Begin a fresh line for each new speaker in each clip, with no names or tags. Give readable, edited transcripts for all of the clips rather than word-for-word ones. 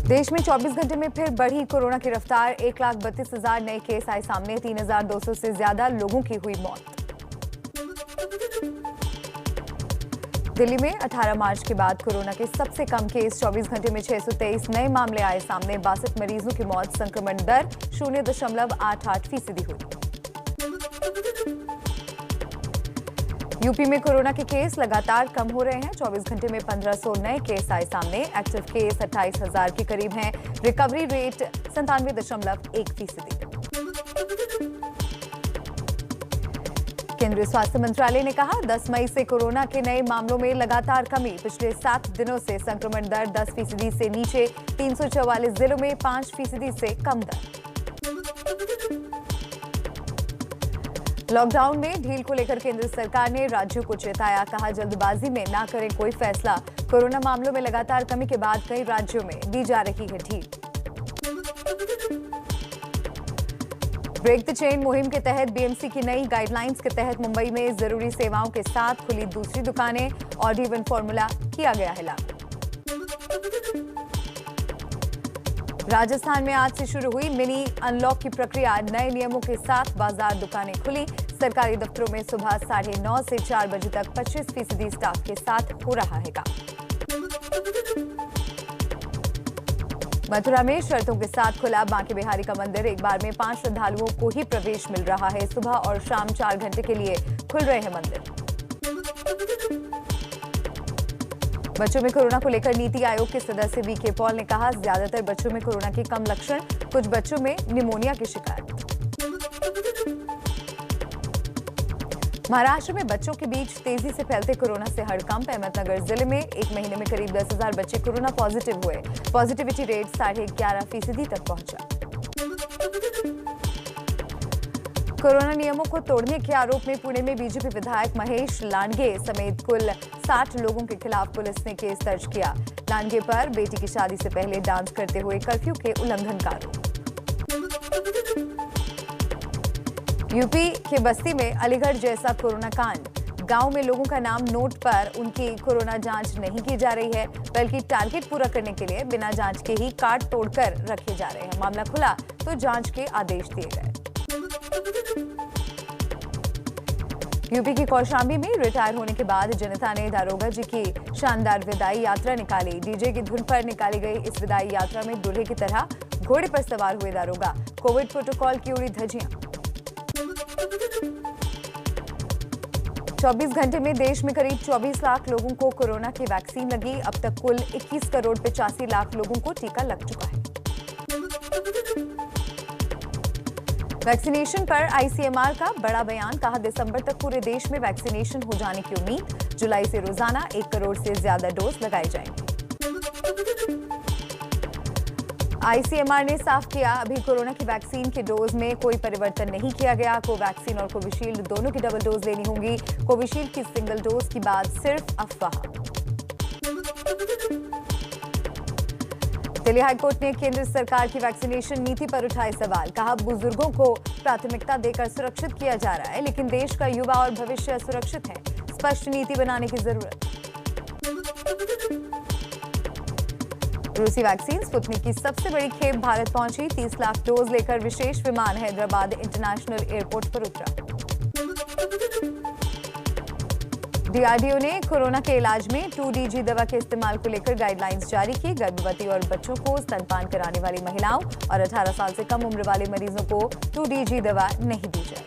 देश में 24 घंटे में फिर बढ़ी कोरोना की रफ्तार। 1,32,000 नए केस आए सामने। 3,200 से ज्यादा लोगों की हुई मौत। दिल्ली में 18 मार्च के बाद कोरोना के सबसे कम केस। 24 घंटे में 623 नए मामले आए सामने। 62 मरीजों की मौत। संक्रमण दर 0.88% हुई। यूपी में कोरोना के केस लगातार कम हो रहे हैं। 24 घंटे में 1500 नए केस आए सामने। एक्टिव केस 28,000 के करीब हैं। Recovery rate 97.1%। केंद्रीय स्वास्थ्य मंत्रालय ने कहा 10 मई से कोरोना के नए मामलों में लगातार कमी। पिछले 7 दिनों से संक्रमण दर 10% से नीचे। 344 जिलों में 5% से कम दर। लॉकडाउन में ढील को लेकर केंद्र सरकार ने राज्यों को चेताया। कहा जल्दबाजी में ना करें कोई फैसला। कोरोना मामलों में लगातार कमी के बाद कई राज्यों में दी जा रही है ढील। ब्रेक द चेन मुहिम के तहत बीएमसी की नई गाइडलाइंस के तहत मुंबई में जरूरी सेवाओं के साथ खुली दूसरी दुकानें। ऑड इवन फॉर्मूला किया गया है लागू। राजस्थान में आज से शुरू हुई मिनी अनलॉक की प्रक्रिया। नए नियमों के साथ बाजार दुकानें खुली। सरकारी दफ्तरों में सुबह 9:30 से 4 बजे तक 25% स्टाफ के साथ हो रहा है काम। मथुरा में शर्तों के साथ खुला बांके बिहारी का मंदिर। एक बार में 5 श्रद्धालुओं को ही प्रवेश मिल रहा है। सुबह और शाम 4 घंटे के लिए खुल रहे हैं मंदिर। बच्चों में कोरोना को लेकर नीति आयोग के सदस्य वीके पॉल ने कहा ज्यादातर बच्चों में कोरोना के कम लक्षण। कुछ बच्चों में निमोनिया की शिकायत। महाराष्ट्र में बच्चों के बीच तेजी से फैलते कोरोना से हड़कंप। अहमदनगर जिले में एक महीने में करीब 10,000 बच्चे कोरोना पॉजिटिव हुए। पॉजिटिविटी रेट 11.5% तक पहुंचा। कोरोना नियमों को तोड़ने के आरोप में पुणे में बीजेपी विधायक महेश लांडगे समेत कुल 60 लोगों के खिलाफ पुलिस ने केस दर्ज किया। लांडगे पर बेटी की शादी से पहले डांस करते हुए कर्फ्यू के उल्लंघन का आरोप। यूपी के बस्ती में अलीगढ़ जैसा कोरोना कांड। गांव में लोगों का नाम नोट पर उनकी कोरोना जांच नहीं की जा रही है, बल्कि टारगेट पूरा करने के लिए बिना जांच के ही कार्ड तोड़कर रखे जा रहे हैं। मामला खुला तो जांच के आदेश दिए गए। यूपी की कौशाम्बी में रिटायर होने के बाद जनता ने दारोगा जी की शानदार विदाई यात्रा निकाली। डीजे की धुन पर निकाली गई इस विदाई यात्रा में दूल्हे की तरह घोड़े पर सवार हुए दारोगा। कोविड प्रोटोकॉल की उड़ी धज्जियां। 24 घंटे में देश में करीब 24 लाख लोगों को कोरोना की वैक्सीन लगी। अब तक कुल 21,85,00,000 लोगों को टीका लग चुका है। वैक्सीनेशन पर आईसीएमआर का बड़ा बयान। कहा दिसंबर तक पूरे देश में वैक्सीनेशन हो जाने की उम्मीद। जुलाई से रोजाना 1 करोड़ से ज्यादा डोज लगाए जाएंगे। आईसीएमआर ने साफ किया अभी कोरोना की वैक्सीन के डोज में कोई परिवर्तन नहीं किया गया। कोवैक्सीन और कोविशील्ड दोनों की डबल डोज लेनी होगी। कोविशील्ड की सिंगल डोज की बात सिर्फ अफवाह। दिल्ली हाईकोर्ट ने केंद्र सरकार की वैक्सीनेशन नीति पर उठाए सवाल। कहा बुजुर्गों को प्राथमिकता देकर सुरक्षित किया जा रहा है, लेकिन देश का युवा और भविष्य असुरक्षित है। स्पष्ट नीति बनाने की जरूरत। रूसी वैक्सीन स्पुतनिक की सबसे बड़ी खेप भारत पहुंची। 30 लाख डोज लेकर विशेष विमान हैदराबाद इंटरनेशनल एयरपोर्ट पर उतरा। डीआरडीओ ने कोरोना के इलाज में 2DG दवा के इस्तेमाल को लेकर गाइडलाइंस जारी की। गर्भवती और बच्चों को स्तनपान कराने वाली महिलाओं और 18 साल से कम उम्र वाले मरीजों को 2DG दवा नहीं दी जाए।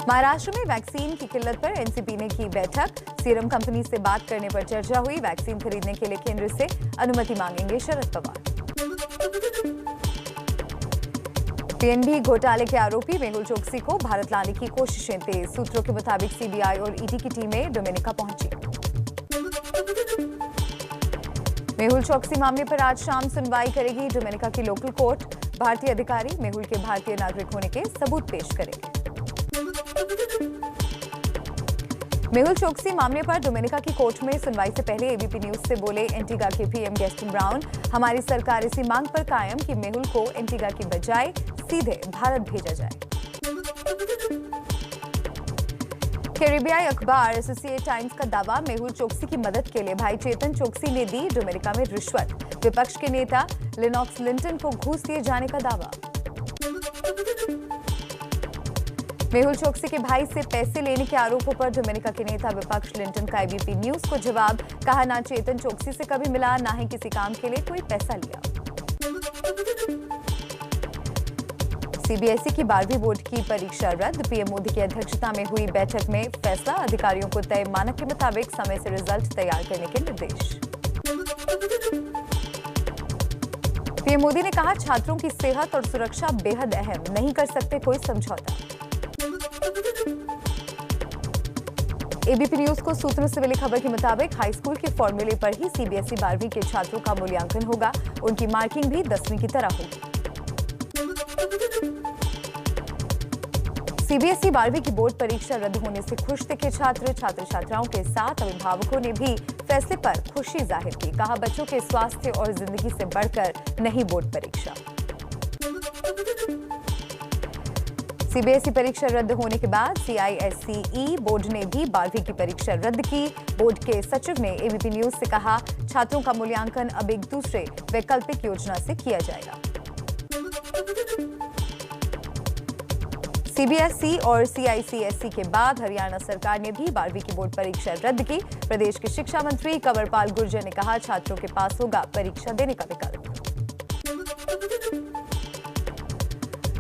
महाराष्ट्र में वैक्सीन की किल्लत पर एनसीपी ने की बैठक। सीरम कंपनी से बात करने पर चर्चा हुई। वैक्सीन खरीदने के लिए केंद्र से अनुमति मांगेंगे शरद पवार। पीएनबी घोटाले के आरोपी मेहुल चोकसी को भारत लाने की कोशिशें तेज। सूत्रों के मुताबिक सीबीआई और ईडी की टीमें डोमिनिका पहुंची। मेहुल चोकसी मामले पर आज शाम सुनवाई करेगी डोमिनिका की लोकल कोर्ट। भारतीय अधिकारी मेहुल के भारतीय नागरिक होने के सबूत पेश करेंगे। मेहुल चोकसी मामले पर डोमिनिका की कोर्ट में सुनवाई से पहले एबीपी न्यूज से बोले एंटीगा के पीएम गेस्टन ब्राउन। हमारी सरकार इसी मांग पर कायम कि मेहुल को एंटीगा की बजाय सीधे भारत भेजा जाए। कैरेबियाई अखबार एसोसिएटेड टाइम्स का दावा, मेहुल चोकसी की मदद के लिए भाई चेतन चोकसी ने दी डोमिनिका में रिश्वत। विपक्ष के नेता लिनॉक्स लिंटन को घूस दिए जाने का दावा। मेहुल चोकसी के भाई से पैसे लेने के आरोपों पर डोमिनिका के नेता विपक्ष लिंटन का एबीपी न्यूज को जवाब। कहा, ना चेतन चोकसी से कभी मिला, ना ही किसी काम के लिए कोई पैसा लिया। सीबीएसई की 12वीं बोर्ड की परीक्षा रद्द। पीएम मोदी की अध्यक्षता में हुई बैठक में फैसला। अधिकारियों को तय मानक के मुताबिक समय से रिजल्ट तैयार करने के निर्देश। पीएम मोदी ने कहा, छात्रों की सेहत और सुरक्षा बेहद अहम, नहीं कर सकते कोई समझौता। एबीपी न्यूज को सूत्रों से मिली खबर के मुताबिक हाई स्कूल के फॉर्मूले पर ही सीबीएसई 12वीं के छात्रों का मूल्यांकन होगा। उनकी मार्किंग भी 10वीं की तरह होगी। सीबीएसई 12वीं की बोर्ड परीक्षा रद्द होने से खुश दिखे छात्र छात्राओं के साथ अभिभावकों ने भी फैसले पर खुशी जाहिर की। कहा, बच्चों के स्वास्थ्य और जिंदगी से बढ़कर नहीं बोर्ड परीक्षा। सीबीएसई परीक्षा रद्द होने के बाद सीआईएससीई बोर्ड ने भी 12वीं की परीक्षा रद्द की। बोर्ड के सचिव ने एबीपी न्यूज से कहा, छात्रों का मूल्यांकन अब एक दूसरे वैकल्पिक योजना से किया जाएगा। सीबीएसई और सीआईसीएसई के बाद हरियाणा सरकार ने भी 12वीं की बोर्ड परीक्षा रद्द की। प्रदेश के शिक्षा मंत्री कंवरपाल गुर्जर ने कहा, छात्रों के पास होगा परीक्षा देने का विकल्प।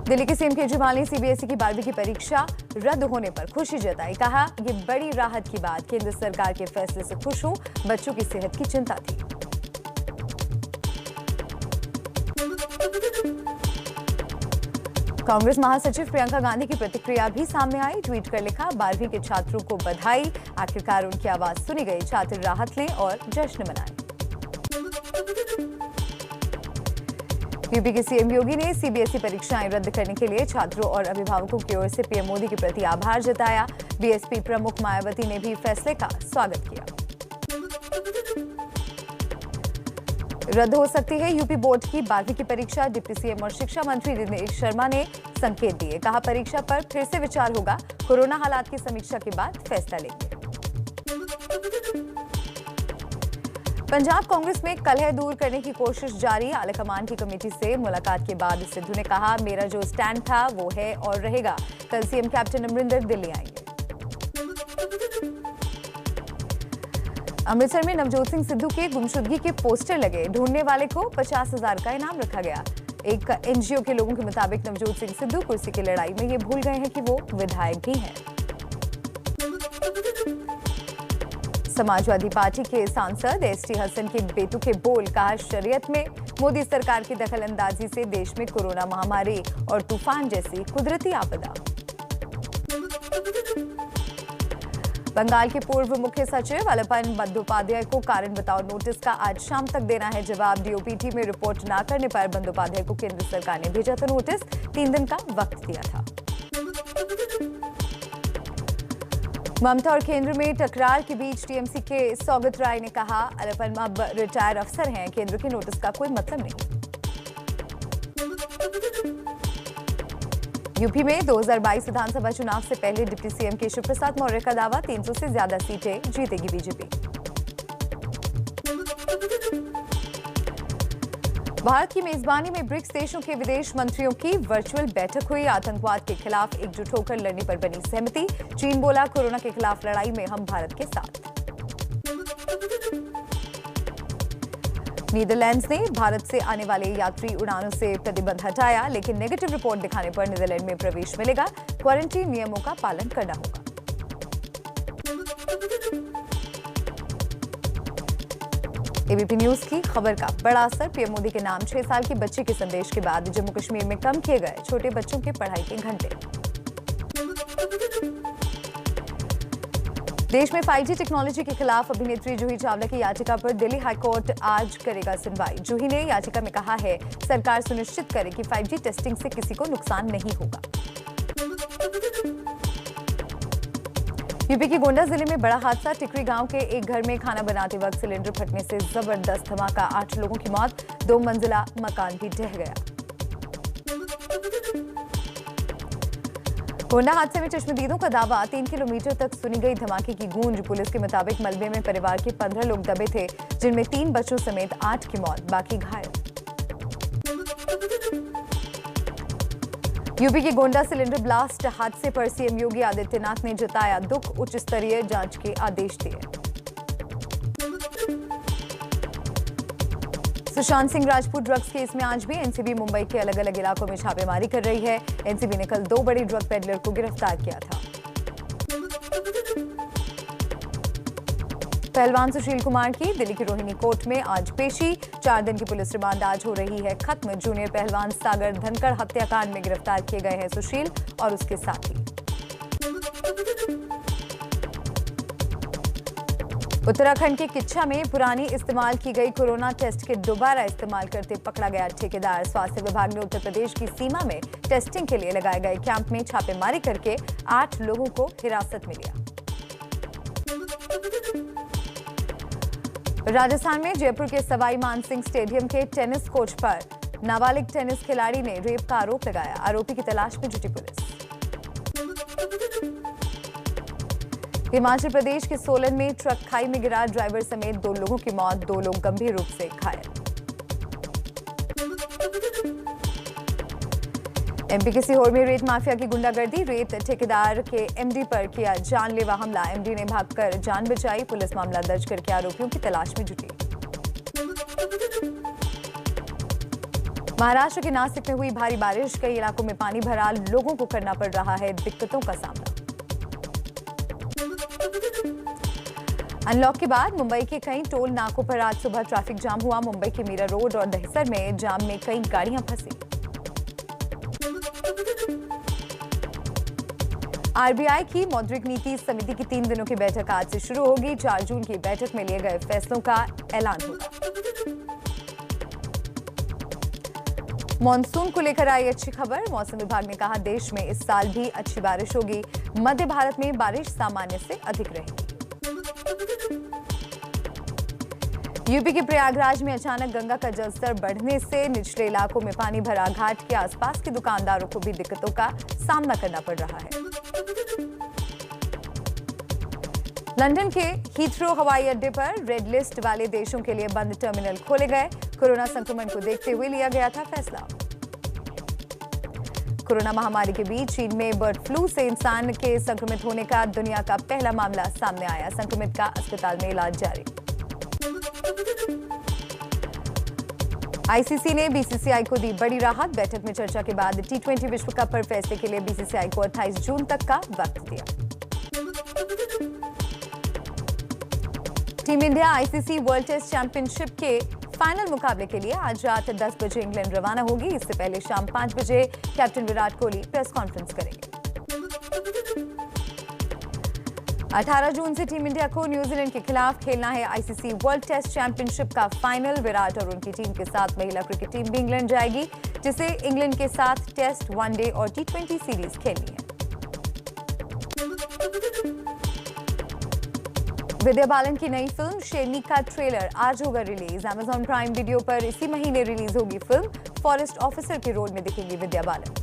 दिल्ली के सीएम केजरीवाल ने सीबीएसई की 12वीं की परीक्षा रद्द होने पर खुशी जताई। कहा, ये बड़ी राहत की बात, केंद्र सरकार के फैसले से खुश हूं, बच्चों की सेहत की चिंता थी। कांग्रेस महासचिव प्रियंका गांधी की प्रतिक्रिया भी सामने आई। ट्वीट कर लिखा, 12वीं के छात्रों को बधाई, आखिरकार उनकी आवाज सुनी गई, छात्र राहत लें और जश्न मनाएं। यूपी के सीएम योगी ने सीबीएसई परीक्षाएं रद्द करने के लिए छात्रों और अभिभावकों की ओर से पीएम मोदी के प्रति आभार जताया। बीएसपी प्रमुख मायावती ने भी फैसले का स्वागत किया। रद्द हो सकती है यूपी बोर्ड की 12वीं की परीक्षा। डिप्टी सीएम और शिक्षा मंत्री दिनेश शर्मा ने संकेत दिए। कहा, परीक्षा पर फिर से विचार होगा, कोरोना हालात की समीक्षा के बाद फैसला लेंगे। पंजाब कांग्रेस में कलह दूर करने की कोशिश जारी। आलाकमान की कमेटी से मुलाकात के बाद सिद्धू ने कहा, मेरा जो स्टैंड था वो है और रहेगा। कल सीएम कैप्टन अमरिंदर दिल्ली आएंगे। अमृतसर में नवजोत सिंह सिद्धू के गुमशुदगी के पोस्टर लगे। ढूंढने वाले को 50,000 का इनाम रखा गया। एक एनजीओ के लोगों के मुताबिक नवजोत सिंह सिद्धू कुर्सी की लड़ाई में ये भूल गए हैं कि वो विधायक भी हैं। समाजवादी पार्टी के सांसद एसटी हसन के बेतुके बोल। कहा, शरीयत में मोदी सरकार की दखलंदाजी से देश में कोरोना महामारी और तूफान जैसी कुदरती आपदा। बंगाल के पूर्व मुख्य सचिव अलपन बंदोपाध्याय को कारण बताओ नोटिस का आज शाम तक देना है जवाब। डीओपीटी में रिपोर्ट न करने पर बंदोपाध्याय को केंद्र सरकार ने भेजा था नोटिस। 3 दिन का वक्त दिया था। ममता और केंद्र में टकरार के बीच टीएमसी के सौगत राय ने कहा, अलपन अब रिटायर अफसर हैं, केंद्र के नोटिस का कोई मतलब नहीं। यूपी में 2022 विधानसभा चुनाव से पहले डिप्टी सीएम केशव प्रसाद मौर्य का दावा, 300 से ज्यादा सीटें जीतेगी बीजेपी। भारत की मेजबानी में ब्रिक्स देशों के विदेश मंत्रियों की वर्चुअल बैठक हुई। आतंकवाद के खिलाफ एकजुट होकर लड़ने पर बनी सहमति। चीन बोला, कोरोना के खिलाफ लड़ाई में हम भारत के साथ। नीदरलैंड्स ने भारत से आने वाले यात्री उड़ानों से प्रतिबंध हटाया, लेकिन नेगेटिव रिपोर्ट दिखाने पर नीदरलैंड में प्रवेश मिलेगा। क्वारंटीन नियमों का पालन करना होगा। एबीपी न्यूज की खबर का बड़ा असर। पीएम मोदी के नाम 6 साल के बच्चे के संदेश के बाद जम्मू कश्मीर में कम किए गए छोटे बच्चों के पढ़ाई के घंटे। देश में 5G टेक्नोलॉजी के खिलाफ अभिनेत्री जूही चावला की याचिका पर दिल्ली हाईकोर्ट आज करेगा सुनवाई। जूही ने याचिका में कहा है, सरकार सुनिश्चित करे कि 5G टेस्टिंग से किसी को नुकसान नहीं होगा। यूपी के गोंडा जिले में बड़ा हादसा। टिकरी गांव के एक घर में खाना बनाते वक्त सिलेंडर फटने से जबरदस्त धमाका, 8 लोगों की मौत, 2 मंजिला मकान भी ढह गया। गोंडा हादसे में चश्मदीदों का दावा, 3 किलोमीटर तक सुनी गई धमाके की गूंज। पुलिस के मुताबिक मलबे में परिवार के 15 लोग दबे थे, जिनमें 3 बच्चों समेत 8 की मौत, बाकी घायल। यूपी के गोंडा सिलेंडर ब्लास्ट हादसे पर सीएम योगी आदित्यनाथ ने जताया दुख, उच्च स्तरीय जांच के आदेश दिए। सुशांत सिंह राजपूत ड्रग्स केस में आज भी एनसीबी मुंबई के अलग अलग इलाकों में छापेमारी कर रही है। एनसीबी ने कल 2 बड़े ड्रग पेडलर को गिरफ्तार किया था। पहलवान सुशील कुमार की दिल्ली की रोहिणी कोर्ट में आज पेशी। 4 दिन की पुलिस रिमांड आज हो रही है खत्म। जूनियर पहलवान सागर धनखड़ हत्याकांड में गिरफ्तार किए गए हैं सुशील और उसके साथी। उत्तराखंड के किच्छा में पुरानी इस्तेमाल की गई कोरोना टेस्ट के दोबारा इस्तेमाल करते पकड़ा गया ठेकेदार। स्वास्थ्य विभाग ने उत्तर प्रदेश की सीमा में टेस्टिंग के लिए लगाए गए कैंप में छापेमारी करके 8 लोगों को हिरासत में लिया। राजस्थान में जयपुर के सवाई मानसिंह स्टेडियम के टेनिस कोर्ट पर नाबालिग टेनिस खिलाड़ी ने रेप का आरोप लगाया। आरोपी की तलाश में जुटी पुलिस। हिमाचल प्रदेश के सोलन में ट्रक खाई में गिरा, ड्राइवर समेत 2 लोगों की मौत, 2 लोग गंभीर रूप से घायल। एमपी के सीहोर में रेत माफिया की गुंडागर्दी, रेत ठेकेदार के एमडी पर किया जानलेवा हमला। एमडी ने भागकर जान बचाई। पुलिस मामला दर्ज करके आरोपियों की तलाश में जुटी। महाराष्ट्र के नासिक में हुई भारी बारिश, कई इलाकों में पानी भरा, लोगों को करना पड़ रहा है दिक्कतों का सामना। अनलॉक के बाद मुंबई के कई टोल नाकों पर आज सुबह ट्रैफिक जाम हुआ। मुंबई के मीरा रोड और दहिसर में जाम में कई गाड़ियां फंसी। आरबीआई की मौद्रिक नीति समिति की 3 दिनों की बैठक आज से शुरू होगी। 4 जून की बैठक में लिए गए फैसलों का ऐलान होगा। मॉनसून को लेकर आई अच्छी खबर। मौसम विभाग ने कहा देश में इस साल भी अच्छी बारिश होगी। मध्य भारत में बारिश सामान्य से अधिक रहेगी। यूपी के प्रयागराज में अचानक गंगा का जलस्तर बढ़ने से निचले इलाकों में पानी भरा। घाट के आसपास के दुकानदारों को भी दिक्कतों का सामना करना पड़ रहा है। लंदन के हीथ्रो हवाई अड्डे पर रेड लिस्ट वाले देशों के लिए बंद टर्मिनल खोले गए। कोरोना संक्रमण को देखते हुए लिया गया था फैसला। कोरोना महामारी के बीच चीन में बर्ड फ्लू से इंसान के संक्रमित होने का दुनिया का पहला मामला सामने आया। संक्रमित का अस्पताल में इलाज जारी। आईसीसी ने बीसीसीआई को दी बड़ी राहत। बैठक में चर्चा के बाद T20 विश्व कप पर फैसले के लिए बीसीसीआई को 28 जून तक का वक्त दिया। Team India ICC world test championship के फाइनल मुकाबले के लिए आज रात 10 बजे इंग्लैंड रवाना होगी। इससे पहले शाम 5 बजे captain Virat Kohli press conference करेंगे। 18 जून से टीम इंडिया को न्यूजीलैंड के खिलाफ खेलना है आईसीसी वर्ल्ड टेस्ट चैंपियनशिप का फाइनल। विराट और उनकी टीम के साथ महिला क्रिकेट टीम भी इंग्लैंड जाएगी, जिसे इंग्लैंड के साथ टेस्ट, वनडे और T20 सीरीज खेलनी है। विद्या बालन की नई फिल्म शेरनी का ट्रेलर आज होगा रिलीज। Amazon प्राइम वीडियो पर इसी महीने रिलीज होगी फिल्म। फॉरेस्ट ऑफिसर के रोल में दिखेंगी Vidya Balan.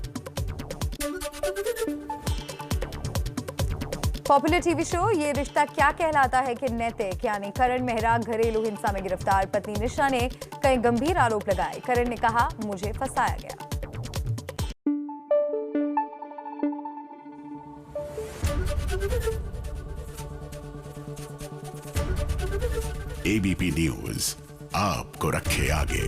Popular TV show ये रिश्ता क्या कहलाता है कि नैतिक, यानी करण मेहरा घरेलू हिंसा में गिरफ्तार। पत्नी निशा ने कई गंभीर आरोप लगाए। करण ने कहा, मुझे फंसाया गया।
एबीपी न्यूज आपको रखे आगे।